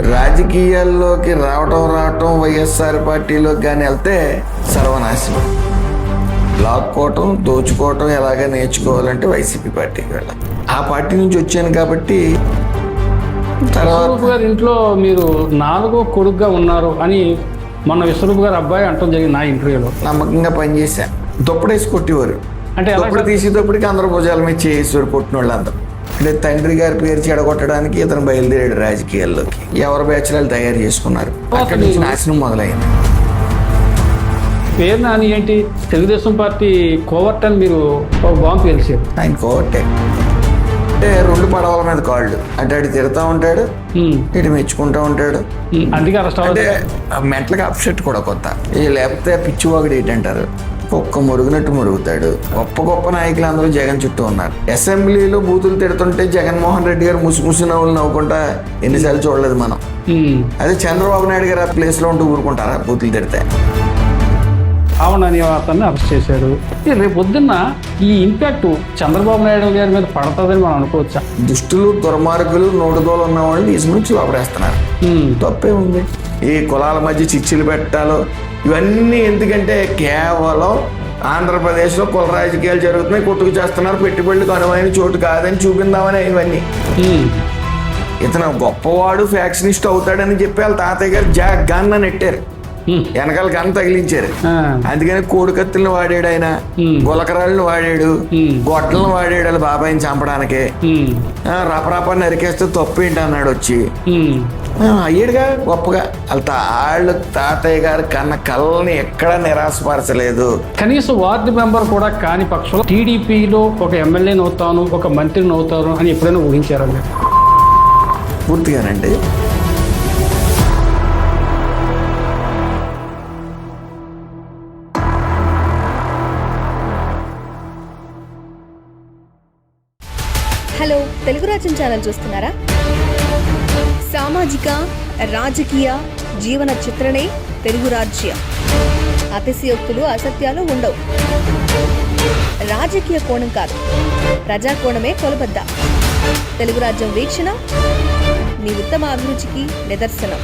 రాజకీయాల్లోకి రావటం వైఎస్ఆర్ పార్టీలోకి కానీ వెళ్తే సర్వనాశనం. లాక్కోవటం, దోచుకోవటం ఎలాగ నేర్చుకోవాలంటే వైసీపీ పార్టీకి వెళ్ళాలి. ఆ పార్టీ నుంచి వచ్చాను కాబట్టి విశ్వరూప్ గారి ఇంట్లో మీరు 4వ కొడుకుగా ఉన్నారు అని మొన్న విశ్వరూప్ గారు అబ్బాయి అంటం జరిగింది నా ఇంటర్వ్యూలో. నమ్మకంగా పనిచేశాను. దుప్పడేసి కొట్టేవారు. అంటే దుప్పటి తీసేటప్పటికి అందరూ భుజాల మీద చేసేవారు కొట్టిన వాళ్ళందరూ. అంటే తండ్రి గారి పేరు చెడగొట్టడానికి ఇతను బయలుదేరాడు రాజకీయాల్లోకి. ఎవరి బ్యాచ్లు తయారు చేసుకున్నారు. అక్కడి నుంచి నాశనం మొదలైంది. పేరు నాని ఏంటి, తెలుగుదేశం పార్టీ కోవర్ట్ అని మీరు ఒక బాంబు పేల్చారు. ఆయన కోవర్టే అంటే 2 పడవల మీద కాళ్ళు. అటు అటు తిరుగుతూ ఉంటాడు, ఇటు మెచ్చుకుంటూ ఉంటాడు. అందుకే అరెస్ట్ అంటే మెంటల్గా అప్సెట్ కూడా కొత్త. లేకపోతే పిచ్చివాగుడు ఏంటంటారు, కుక్క మురుగునట్టు మురుగుతాడు. గొప్ప నాయకులు అందరూ జగన్ చుట్టూ ఉన్నారు. అసెంబ్లీలో బూతులు తిడుతుంటే జగన్మోహన్ రెడ్డి గారు ముసుముసు నవ్వులు నవ్వుకుంటా ఎన్నిసార్లు చూడలేదు మనం. అదే చంద్రబాబు నాయుడు గారు ఆ ప్లేస్లో ఉంటూ ఊరుకుంటారా బూతులు తిడితే? అవును అనే అతన్ని అరెస్ట్ చేశాడు. రేపు పొద్దున్న ఈ ఇంపాక్ట్ చంద్రబాబు నాయుడు గారి మీద పడుతుందని మనం అనుకోవచ్చా? దుష్టులు, దుర్మార్గులు, నోటుదోలు ఉన్న వాళ్ళని తీసుకుని లోపడేస్తున్నారు. తప్పే ఉంది. ఈ కులాల మధ్య చిచ్చులు పెట్టాలో ఇవన్నీ ఎందుకంటే కేవలం ఆంధ్రప్రదేశ్లో కుల రాజకీయాలు జరుగుతున్నాయి, కొట్టుకు చేస్తున్నారు, పెట్టుబడులకు అనువైన చోటు కాదని చూపిందామని ఇవన్నీ. ఇతను గొప్పవాడు, ఫ్యాక్షనిస్ట్ అవుతాడని చెప్పి వాళ్ళ తాతయ్య గారు గన్న నెట్టారు, వెనకాల గన్న తగిలించారు. అందుకని కోడికత్తులను వాడాడు ఆయన, గులకరాళ్ళని వాడాడు, గొడ్డలను వాడాడు వాళ్ళ బాబాయిని చంపడానికి. రపరప నరికేస్తే తప్పు ఏంటి అన్నాడు వచ్చి. అయ్యాడుగా గొప్పగా. వాళ్ళు తాతయ్య గారు కన్న కళ్ళని ఎక్కడా నిరాశపరచలేదు. కనీసం వార్డు మెంబర్ కూడా కాని పక్షంలో టీడీపీలో ఒక ఎమ్మెల్యేని అవుతాను, ఒక మంత్రిని అవుతాను అని ఎప్పుడైనా ఊహించారండి? పూర్తిగానండి. హలో, తెలుగు రాజ్యం ఛానల్ చూస్తున్నారా? సామాజిక, రాజకీయ, జీవన చిత్రణే తెలుగు రాజ్యం. అతిశయోక్తులు, అసత్యాలు ఉండవు. రాజకీయ కోణం కాదు, ప్రజా కోణమే కొలబద్ద. తెలుగు రాజ్యం వీక్షణ మీ ఉత్తమ అభిరుచికి నిదర్శనం.